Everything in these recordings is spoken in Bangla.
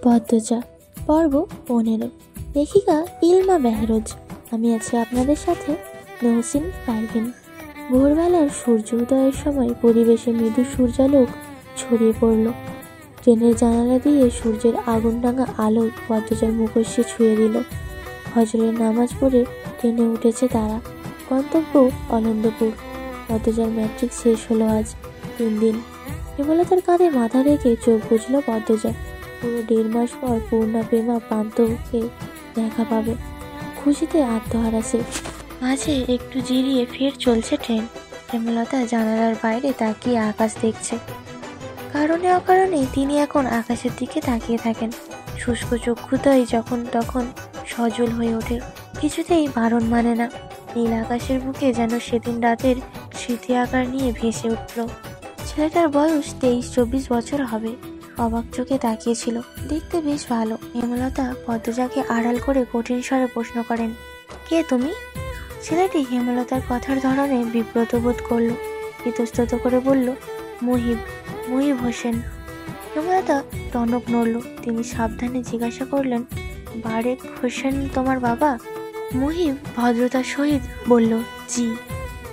পদ্মজা পর্ব 15। লেখিকা ইলমা বেহরোজ। আমি আছি আপনাদের সাথে নহসিন পারভিন। ভোরবেলার সূর্য উদয়ের সময় পরিবেশে মৃদু সূর্যালোক ছড়িয়ে পড়ল। ট্রেনের জানালা দিয়ে সূর্যের আগুন রাঙা আলো পদ্মজার মুখোশে ছুঁয়ে দিল। ফজরের নামাজ পড়ে ট্রেনে উঠেছে তারা। গন্তব্য অনন্দপুর। পদ্মজার ম্যাট্রিক শেষ হলো আজ 3 দিন। হেমলতার কাঁধে মাথা রেখে চোখ বুঝল পদ্মজা। পুরো 1.5 মাস পর পূর্ণা প্রেমা প্রান্তকে দেখা পাবে। খুশিতে আত্মহারা সে। মাঝে একটু জিরিয়ে ফের চলছে ট্রেন। হেমলতা জানালার বাইরে তাকিয়ে আকাশ দেখছে। কারণে অকারণে তিনি এখন আকাশের দিকে তাকিয়ে থাকেন। শুষ্ক চক্ষুতই যখন তখন সজল হয়ে ওঠে। কিছুতেই বারণ মানে না। নীল আকাশের বুকে যেন সেদিন রাতের স্মৃতি আকার নিয়ে ভেসে উঠল। ছেলেটার বয়স 23-24 বছর হবে। অবাক চোখে তাকিয়েছিল। দেখতে বেশ ভালো। হেমলতা পদ্মজাকে আড়াল করে কঠিন স্বরে প্রশ্ন করেন, কে তুমি? ছেলেটি হেমলতার কথার ধরনে বিব্রত বোধ করল। ইতস্তত করে বলল, মুহিব হোসেন। হেমলতা টনক নড়ল। তিনি সাবধানে জিজ্ঞাসা করলেন, বারেক হোসেন তোমার বাবা? মুহিব ভদ্রতার সহিত বলল, জি।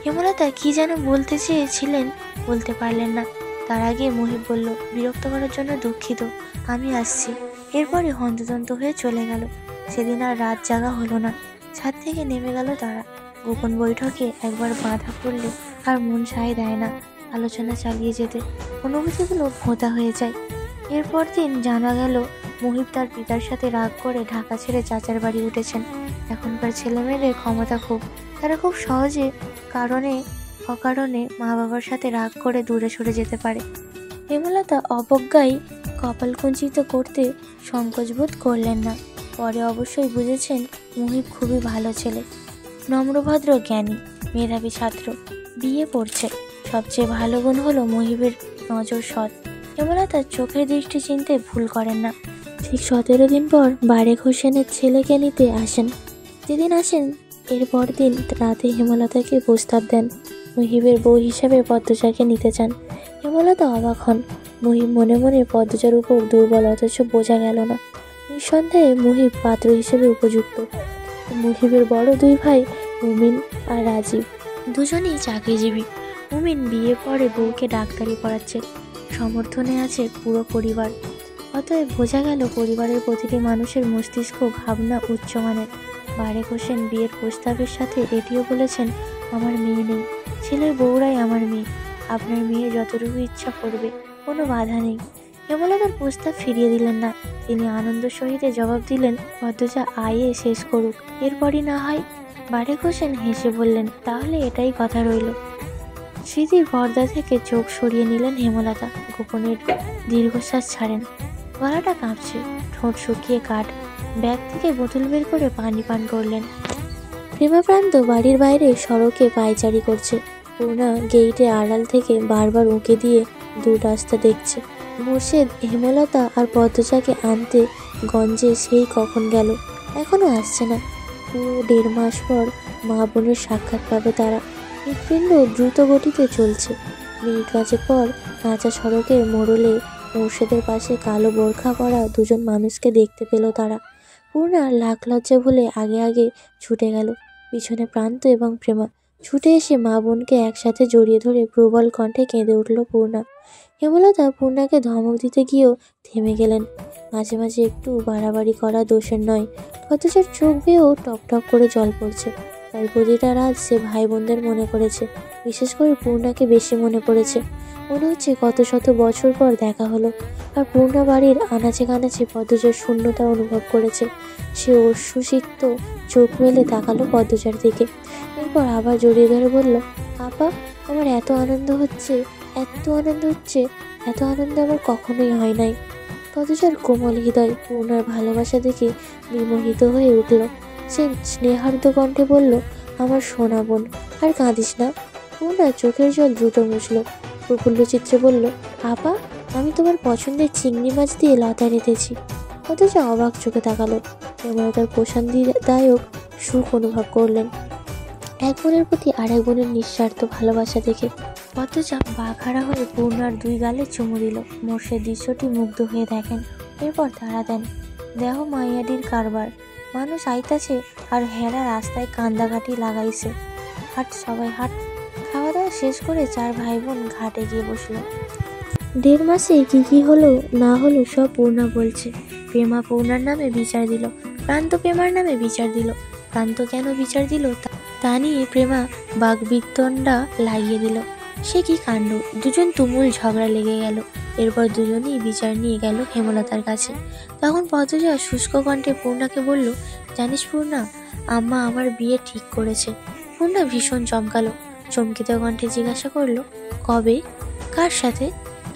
হেমলতা কি যেন বলতে চেয়েছিলেন, বলতে পারলেন না। তার আগে মুহিব বলল, বিরক্ত করার জন্য দুঃখিত, আমি আসছি। এরপরে হন্তদন্ত হয়ে চলে গেল। সেদিন আর রাত জাগা হলো না। ছাদ থেকে নেমে গেল তারা। গোপন বৈঠকে একবার বাধা পড়লে আর মন সায় দেয় না আলোচনা চালিয়ে যেতে। অনুভূতিগুলো ভোঁতা হয়ে যায়। এরপর দিন জানা গেল মুহিব তার পিতার সাথে রাগ করে ঢাকা ছেড়ে চাচার বাড়ি উঠেছেন। এখনকার ছেলেমেয়েদের ক্ষমতা খুব। তারা খুব সহজে অকারণে মা বাবার সাথে রাগ করে দূরে সরে যেতে পারে। হেমলতা অবজ্ঞায় কপাল কুঞ্চিত করতে সংকোচবোধ করলেন না। পরে অবশ্যই বুঝেছেন মুহিব খুবই ভালো ছেলে, নম্রভদ্র, জ্ঞানী, মেধাবী ছাত্র, বিয়ে পড়ছে। সবচেয়ে ভালো গুণ হলো মুহিবের নজর সৎ। হেমলতা চোখের দৃষ্টি চিনতে ভুল করেন না। ঠিক 17 দিন পর বারেক হোসেনের ছেলেকে নিতে আসেন। যেদিন আসেন এরপর দিন রাতে হেমলতাকে প্রস্তাব দেন মুহিবের বউ হিসাবে পদ্মজাকে নিতে চান। হেমলতা অবাক হন। মুহিব মনে মনে পদ্মজার উপর দুর্বল, অথচ বোঝা গেল না। নিঃসন্দেহে মুহিব পাত্র হিসেবে উপযুক্ত। মুহিবের বড় 2 ভাই মুমিন আর রাজীব, দুজনেই চাকরিজীবী। মুমিন বিয়ে পরে বউকে ডাক্তারি পড়াচ্ছে। সমর্থনে আছে পুরো পরিবার। অতএব বোঝা গেল পরিবারের প্রতিটি মানুষের মস্তিষ্ক ভাবনা উচ্চমানের। বারেক হোসেন বিয়ের প্রস্তাবের সাথে এটিও বলেছেন, আমার মেয়ে নেই, ছেলের বউরাই আমার মেয়ে। আপনার মেয়ে যতটুকু ইচ্ছা করবে, কোনো বাধা নেই। হেমলতার প্রস্তাব ফিরিয়ে দিলেন না। তিনি আনন্দ সহিত জবাব দিলেন, পদ্মজা আয়ে শেষ করুক, এরপরই না হয়। বারেক হোসেন হেসে বললেন, তাহলে এটাই কথা রইল। স্মৃতির পর্দা থেকে চোখ সরিয়ে নিলেন হেমলতা। গোপনের দীর্ঘশ্বাস ছাড়েন। গলাটা কাঁপছে, ঠোঁট শুকিয়ে কাঠ। ব্যাগ থেকে বোতল বের করে পানি পান করলেন। প্রেমাপ্রান্ত বাড়ির বাইরে সড়কে পায়চারি করছে। পূর্ণা গেইটে আড়াল থেকে বারবার উঁকে দিয়ে দূর রাস্তা দেখছে। মোর্শেদ হেমলতা আর পদ্মজাকে আনতে গঞ্জে সেই কখন গেল, এখনো আসছে না। পুরো 1.5 মাস পর মা বোনের সাক্ষাৎ পাবে তারা। হৃৎপিণ্ড দ্রুত গতিতে চলছে। মিনিট 5 পর কাঁচা সড়কের মোড়লে মোর্শেদের পাশে কালো বোরখা পরা 2জন মানুষকে দেখতে পেল তারা। পূর্ণা লাখ লজ্জা ভুলে আগে আগে ছুটে গেল। পিছনে প্রান্ত এবং প্রেমা। ছুটে এসে মা বোনকে একসাথে জড়িয়ে ধরে প্রবল কণ্ঠে কেঁদে উঠল পূর্ণা। হেমলতা পূর্ণাকে ধমক দিতে গিয়েও থেমে গেলেন। মাঝে মাঝে একটু বাড়াবাড়ি করা দোষের নয়। পদ্মজার চোখ বেয়েও টপ টপ করে জল পড়ছে। তাই প্রতিটা রাত সে ভাই বোনদের মনে করেছে। বিশেষ করে পূর্ণাকে বেশি মনে পড়েছে। মনে হচ্ছে কত শত বছর পর দেখা হলো। আর পূর্ণা বাড়ির আনাচে কানাচে পদ্মজার শূন্যতা অনুভব করেছে। সে অশ্রুসিক্ত চোখ মেলে তাকালো পদ্মজার দিকে। এরপর আবার জড়িয়ে ধরে বলল, আপা, আমার এত আনন্দ হচ্ছে, এত আনন্দ আমার কখনোই হয় নাই। পদ্মজার কোমল হৃদয় পূর্ণার ভালোবাসা দেখে বিমোহিত হয়ে উঠল। সে স্নেহার্দ কণ্ঠে বলল, আমার সোনা বোন, আর কাঁদিস না। পূর্ণা চোখের জল দ্রুত মুছল। প্রফুল্ল চিত্রে বলল, আপা, আমি তোমার পছন্দের চিংড়ি মাছ দিয়ে লতা রেঁধেছি। পদ্মজা অবাক চোখে তাকালো। হেমলতার প্রশান্তিদায়ক সুখ অনুভব করলেন এক বোনের প্রতি আর এক বোনের নিঃস্বার্থ ভালোবাসা দেখে। পদ্মজা বাঘাড়া হয়ে পূর্ণার 2 গালে চুমু দিল। মোর্শেদ দৃশ্যটি মুগ্ধ হয়ে দেখেন। এরপর তাড়া দেন, দেহ মাইয়াডির কারবার, মানুষ আইতাছে আর হেরা রাস্তায় কান্দাকাটি লাগাইছে, হাট সবাই হাট। খাওয়া দাওয়া শেষ করে 4 ভাই বোন ঘাটে গিয়ে বসলো। 1.5 মাসে কি হলো না হলো সব পূর্ণা বলছে। প্রেমা পূর্ণার নামে বিচার দিল, প্রান্ত প্রেমার নামে বিচার দিল। প্রান্ত কেন বিচার দিল তা নিয়ে প্রেমা বাগবিতণ্ডা লাগিয়ে দিল। সে কি কাণ্ড! দুজন তুমুল ঝগড়া লেগে গেল। এরপর দুজনেই বিচার নিয়ে গেল হেমলতার কাছে। তখন পদ্মজা শুষ্ক কণ্ঠে পূর্ণাকে বলল, জানিস পূর্ণা, আম্মা আমার বিয়ে ঠিক করেছে। পূর্ণা ভীষণ চমকালো, চমকিত কণ্ঠে জিজ্ঞাসা করলো, কবে, কার সাথে?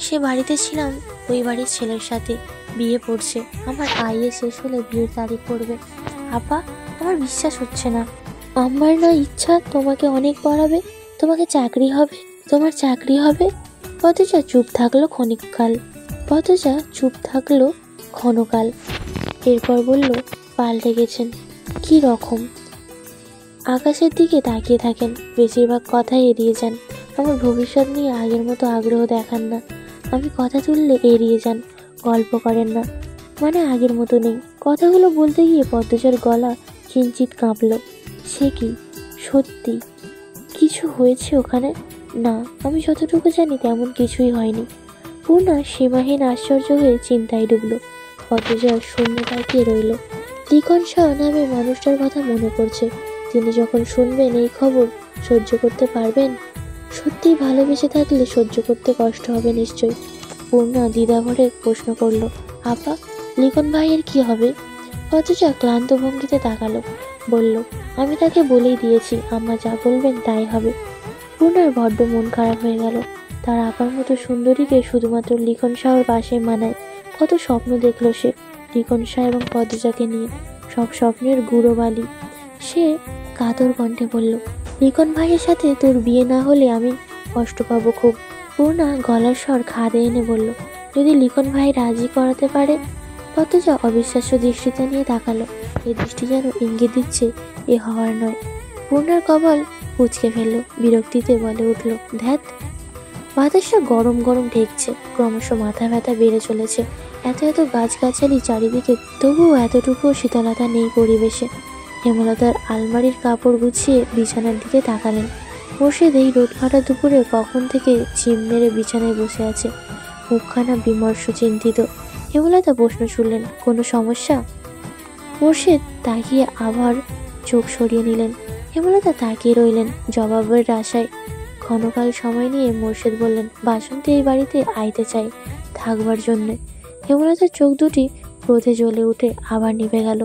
সে বাড়িতে ছিলাম, ওই বাড়ির ছেলের সাথে বিয়ে পড়ছে। আমার আইএ শেষ হলে বিয়ের তারিখ পড়বে। আপা, আমার বিশ্বাস হচ্ছে না। আমার না ইচ্ছা তোমাকে অনেক পড়াবে, তোমাকে চাকরি হবে, তোমার চাকরি হবে। পদ্মজা চুপ থাকলো ক্ষণকাল। এরপর বলল, পাল্টে গেছেন। কি রকম? আকাশের দিকে তাকিয়ে থাকেন, বেশিরভাগ কথাই এড়িয়ে যান। আমার ভবিষ্যৎ নিয়ে আগের মতো আগ্রহ দেখান না। আমি কথা তুললে এড়িয়ে যান, গল্প করেন না, মানে আগের মতো নেই। কথাগুলো বলতে গিয়ে পদ্মজার গলা কিঞ্চিত কাঁপল। সে কি সত্যি কিছু হয়েছে ওখানে? না, আমি যতটুকু জানি তেমন কিছুই হয়নি। পূর্ণা সীমাহীন আশ্চর্য হয়ে চিন্তায় ডুবল। পদ্মজা শূন্য তাকিয়ে রইল। লিখন শাহ নামে মানুষটার কথা মনে পড়ছে। তিনি যখন শুনবেন এই খবর, সহ্য করতে পারবেন? সত্যিই ভালোবেসে থাকলে সহ্য করতে কষ্ট হবে নিশ্চয়। পূর্ণা দ্বিধাভরে প্রশ্ন করল, আপা, লিখন ভাইয়ের কি হবে? পদ্মজা ক্লান্ত ভঙ্গিতে তাকালো, বলল, আমি তাকে বলেই দিয়েছি, আম্মা যা বলবেন তাই হবে। পূর্ণার বড্ড মন খারাপ হয়ে গেল। তার আপার মতো সুন্দরীকে শুধুমাত্র লিখন শাহর পাশে মানায়। কত স্বপ্ন দেখল সে লিখন শাহ এবং পদ্মজাকে নিয়ে, সব স্বপ্নের গুঁড়ো বালি। সে কাতর কণ্ঠে বলল, লিখন ভাইয়ের সাথে তোর বিয়ে না হলে আমি কষ্ট পাবো খুব। পূর্ণা গলার স্বর খাদে এনে বলল, যদি লিখন ভাই রাজি করাতে পারে? পদ্মজা অবিশ্বাস্য দৃষ্টিতে নিয়ে তাকালো। এই দৃষ্টি যেন ইঙ্গিত দিচ্ছে এ হওয়ার নয়। পূর্ণার কপাল কুঁচকে ফেলল, বিরক্তিতে বলে উঠল, ধ্যাত। বাতাসটা গরম গরম ঠেকছে, ক্রমশ মাথা ব্যথা বেড়ে চলেছে। এত গাছগাছালি চারিদিকে, তবুও এতটুকুও শীতলতা নেই পরিবেশে। হেমলতার আলমারির কাপড় গুছিয়ে বিছানার দিকে তাকালেন। মোর্শেদ এই রোদ ফাটা দুপুরে কখন থেকে ঝিম মেরে বিছানায় বসে আছে, মুখখানা বিমর্ষ, চিন্তিত। হেমলতা প্রশ্ন শুনলেন, কোনো সমস্যা? মোর্শেদ তাকিয়ে আবার চোখ সরিয়ে নিলেন। হেমলতা তাকিয়ে রইলেন জবাবের আশায়। ক্ষণকাল সময় নিয়ে মোর্শেদ বললেন, বাসন্তী এই বাড়িতে আইতে চাই থাকবার জন্যে। হেমলতার চোখ দুটি ক্রোধে জ্বলে উঠে আবার নিভে গেল।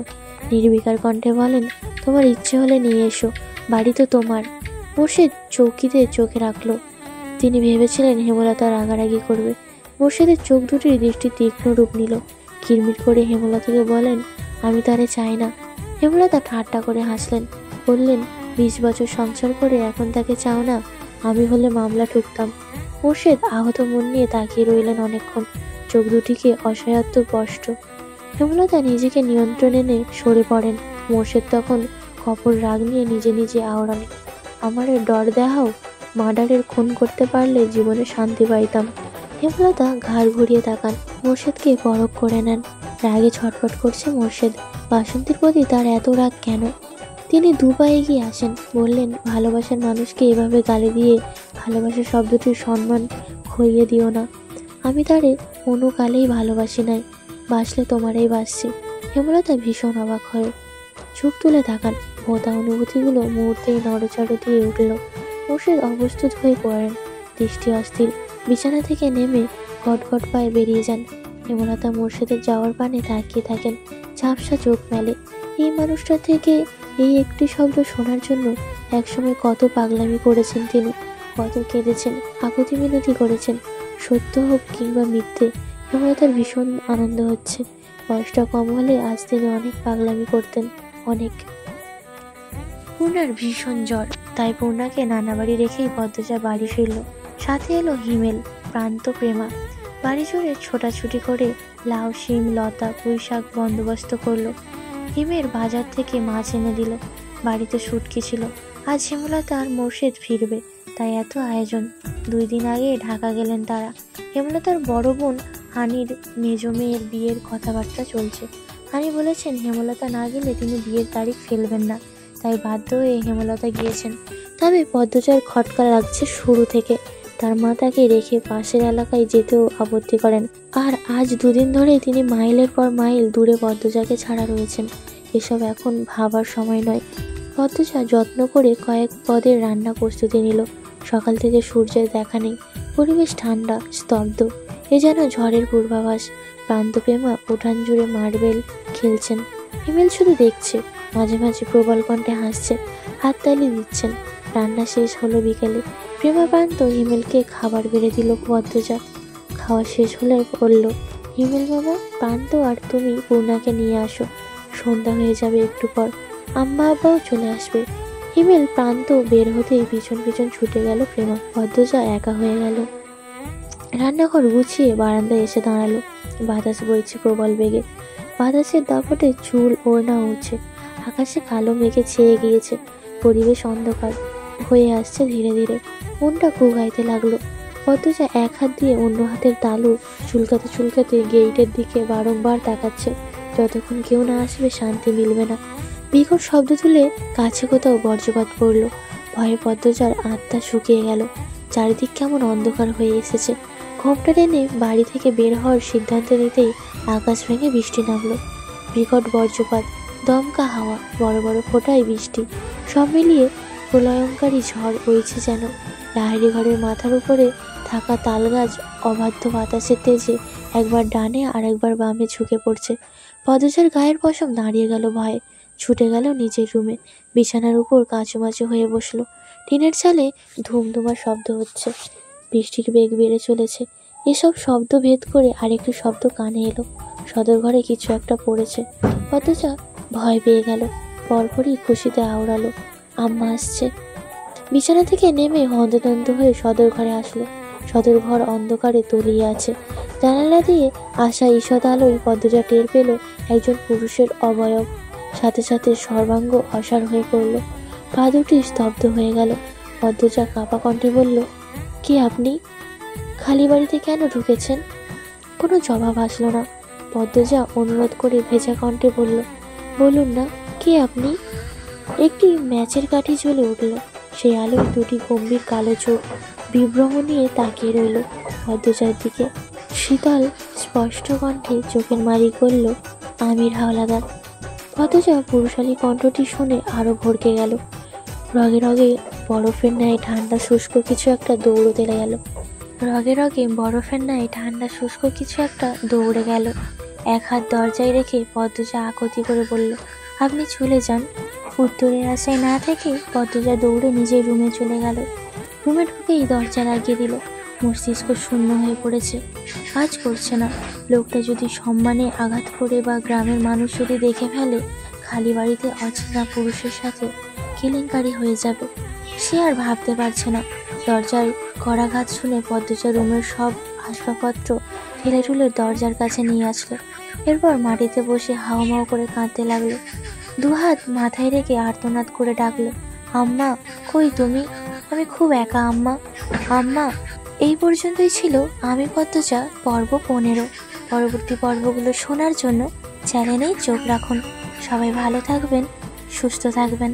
নির্বিকার কণ্ঠে বলেন, তোমার ইচ্ছে হলে নিয়ে এসো, বাড়ি তো তোমার। মোর্শেদ চৌকিতে চোখে রাখল। তিনি ভেবেছিলেন হেমলতা রাগারাগি করবে। মোর্শেদের চোখ দুটির দৃষ্টি তীক্ষ্ণ রূপ নিল। কিরমির করে হেমলতাকে বলেন, আমি তারে চাই না। হেমলতা ঠাট্টা করে হাসলেন, বললেন, 20 বছর সংসার করে এখন তাকে চাও না? আমি হলে মামলা ঠুকতাম। মোর্শেদ আহত মন নিয়ে তাকিয়ে রইলেন অনেকক্ষণ, চোখ দুটিকে অসহায়ত্ব স্পষ্ট। হেমলতা নিজেকে নিয়ন্ত্রণে এনে সরে পড়েন। মোর্শেদ তখন কপর রাগ নিয়ে নিজে আওড়ান, আমারে ডর দেখাও, মার্ডারের খুন করতে পারলে জীবনে শান্তি পাইতাম। হেমলতা ঘাড় ঘুরিয়ে তাকান, মোর্শেদকে পরখ করে নেন। রাগে ছটফট করছে মোর্শেদ। বাসন্তীর প্রতি তার এত রাগ কেন? তিনি 2 পা এগিয়ে আসেন, বললেন, ভালোবাসার মানুষকে এভাবে গালি দিয়ে ভালোবাসার শব্দটির সম্মান খইয়ে দিও না। আমি তারে কোনো কালেই ভালোবাসি নাই, বাসলে তোমারই বাসছি। হেমলতা ভীষণ অবাক হয়ে চোখ তুলে তাকান। ভোঁতা অনুভূতিগুলো মুহূর্তেই নড়চড় দিয়ে উঠল। মোর্শেদ অপ্রস্তুত হয়ে পড়েন, দৃষ্টি অস্থির। বিছানা থেকে নেমে গটগট পায়ে বেরিয়ে যান। হেমলতা মোর্শেদের যাওয়ার পানে তাকিয়ে থাকেন, ঝাপসা চোখ মেলে। এই মানুষটার থেকে এই একটি শব্দ শোনার জন্য একসময় কত পাগলামি করেছেন তিনি, কত কেঁদেছেন, আকুতি মিনতি করেছেন। সত্য হোক কিংবা মিথ্যে, হেমলতার ভীষণ আনন্দ হচ্ছে। বয়সটা কম হলে আজ তিনি অনেক পাগলামি করতেন, অনেক। পূর্ণার ভীষণ জ্বর, তাই পূর্ণাকে নানা বাড়ি রেখেই পদ্মজা বাড়ি ফিরল। সাথে এলো হিমেল, প্রান্ত, প্রেমা। বাড়ি জুড়ে ছোটাছুটি করে লাউ, শিম, লতা, পুঁই শাক বন্দোবস্ত করলো। হিমের বাজার থেকে মাছ এনে দিল। বাড়িতে শুটকি ছিল। আজ হেমলতা আর মোর্শেদ ফিরবে, তাই এত আয়োজন। 2 দিন আগে ঢাকা গেলেন তারা। হেমলতার বড় বোন হানির মেজ মেয়ের বিয়ের কথাবার্তা চলছে। হানি বলেছেন হেমলতা না গেলে তিনি বিয়ের তারিখ ফেলবেন না, তাই বাধ্য হয়ে হেমলতা গিয়েছেন। তবে পদ্মজার খটকা লাগছে শুরু থেকে। তার মা তাকে রেখে পাশের এলাকায় যেতেও আপত্তি করেন, আর আজ দুদিন ধরে তিনি মাইলের পর মাইল দূরে পদ্মজাকে ছাড়া রয়েছেন। এসব এখন ভাবার সময় নয়। পদ্মজা যত্ন করে কয়েক পদের রান্না প্রস্তুতি নিল। সকাল থেকে সূর্যের দেখা নেই, পরিবেশ ঠান্ডা, স্তব্ধ, এ যেন ঝড়ের পূর্বাভাস। প্রান্তপ্রেমা উঠান জুড়ে মার্বেল খেলছেন, হিমেল শুধু দেখছে, মাঝে মাঝে প্রবল কণ্ঠে হাসছে, হাততালি দিচ্ছেন। রান্না শেষ হলো বিকেলে। প্রেমা প্রান্ত হিমেলকে খাবার বেড়ে দিল পদ্মজা। খাওয়া শেষ হলে বলল, হিমেল মামা, প্রান্ত আর তুমি পূর্ণাকে নিয়ে আসো, সন্ধ্যা হয়ে যাবে একটু পর, আম্মা আব্বাও চলে আসবে। হিমেল প্রান্ত বের হতেই পিছন পিছন ছুটে গেল প্রেমা। পদ্মজা একা হয়ে গেল। রান্নাঘর গুছিয়ে বারান্দায় এসে দাঁড়ালো। বাতাস বইছে প্রবল বেগে, বাতাসের দাপটে চুল ওড়না উঠছে। আকাশে কালো মেঘে ছেয়ে গিয়েছে, পরিবেশ অন্ধকার হয়ে আসছে ধীরে ধীরে। মনটা কুগাইতে লাগলো। পদ্মজা এক হাত দিয়ে অন্য হাতের তালু চুলকাতে চুলকাতে গেইটের দিকে বারংবার তাকাচ্ছে। যতক্ষণ কেউ না আসবে শান্তি মিলবে না। বিকট শব্দ তুলে কাছে কোথাও বজ্রপাত পড়ল। ভয়ে পদ্মজার আত্মা শুকিয়ে গেল। চারিদিক কেমন অন্ধকার হয়ে এসেছে। ঘোমটা টেনে বাড়ি থেকে বের হওয়ার সিদ্ধান্ত নিতেই আকাশ ভেঙে বৃষ্টি নামলো। বিকট বজ্রপাত, দমকা হাওয়া, বড় বড় ফোঁটায় বৃষ্টি, সব মিলিয়ে প্রলয়ঙ্কারী ঝড় বইছে যেন। লাহিড়ি ঘরের মাথার উপরে থাকা তালগাছ অবাধ্য বাতাসের তেজে একবার ডানে আর একবার বামে ঝুঁকে পড়ছে। পদ্মজার গায়ের পশম দাঁড়িয়ে গেল ভয়ে। ছুটে গেল নিজের রুমে, বিছানার উপর কাঁচুমাচু হয়ে বসলো। টিনের চালে ধুমধুমা শব্দ হচ্ছে, বৃষ্টির বেগ বেড়ে চলেছে। এসব শব্দ ভেদ করে আরেকটু শব্দ কানে এলো। সদর ঘরে কিছু একটা পড়েছে। পদ্মজা ভয় পেয়ে গেল। পরপরই খুশিতে আওড়ালো, আম্মা আসছে। বিছানা থেকে নেমে হন্তদন্ত হয়ে সদর ঘরে আসলো। সদর ঘর অন্ধকারে তলিয়ে আছে। জানালা দিয়ে আসা ঈষৎ আলোয় পদ্মজা টের পেল একজন পুরুষের অবয়ব। সাথে সাথে সর্বাঙ্গ অসাড় হয়ে পড়ল। পা দুটি স্তব্ধ হয়ে গেল। পদ্মজা কাঁপা কণ্ঠে বলল, কে আপনি? খালি বাড়িতে কেন ঢুকেছেন? কোনো জবাব আসলো না। পদ্মজা অনুরোধ করে ভেজা কণ্ঠে বলল, বলুন না, কে আপনি? একটি ম্যাচের কাঠি জ্বলে উঠল। সেই আলোয় দুটি গম্ভীর কালো চোখ বিভ্রম নিয়ে তাকিয়ে রইল পদ্মজার দিকে। শীতল স্পষ্ট কণ্ঠে চোখের মারি করল, আমির হাওলাদার। পদ্মজা পুরুষালী কণ্ঠটি শুনে আরো ভড়কে গেল। রগে রগে বরফের ন্যায় ঠান্ডা শুষ্ক কিছু একটা দৌড়তে গেল। রগে রগে বরফের ন্যায় ঠান্ডা শুষ্ক কিছু একটা দৌড়ে গেল। এক হাত দরজায় রেখে পদ্মজা আকুতি করে বলল, আপনি চলে যান। উত্তরের আশায় না থেকে পদ্মজা দৌড়ে নিজের রুমে চলে গেল। রুমে ঢুকেই দরজা লাগিয়ে দিল। মস্তিষ্ক শূন্য হয়ে পড়েছে, কাজ করছে না। লোকটা যদি সম্মানে আঘাত করে বা গ্রামের মানুষ যদি দেখে ফেলে, খালি বাড়িতে অচেনা পুরুষের সাথে কেলেঙ্কারি হয়ে যাবে। সে আর ভাবতে পারছে না। দরজার কড়াঘাত শুনে পদ্মজা রুমের সব আসবাবপত্র ঠেলে ঠুলে দরজার কাছে নিয়ে আসলো। এরপর মাটিতে বসে হাওমাও করে কাঁদতে লাগলো। দুহাত মাথায় রেখে আর্তনাদ করে ডাকলো, আম্মা, কই তুমি? আমি খুব একা আম্মা, আম্মা। এই পর্যন্তই ছিল আমি পদ্মজা পর্ব 15। পরবর্তী পর্বগুলো শোনার জন্য চ্যানেলেই চোখ রাখুন। সবাই ভালো থাকবেন, সুস্থ থাকবেন।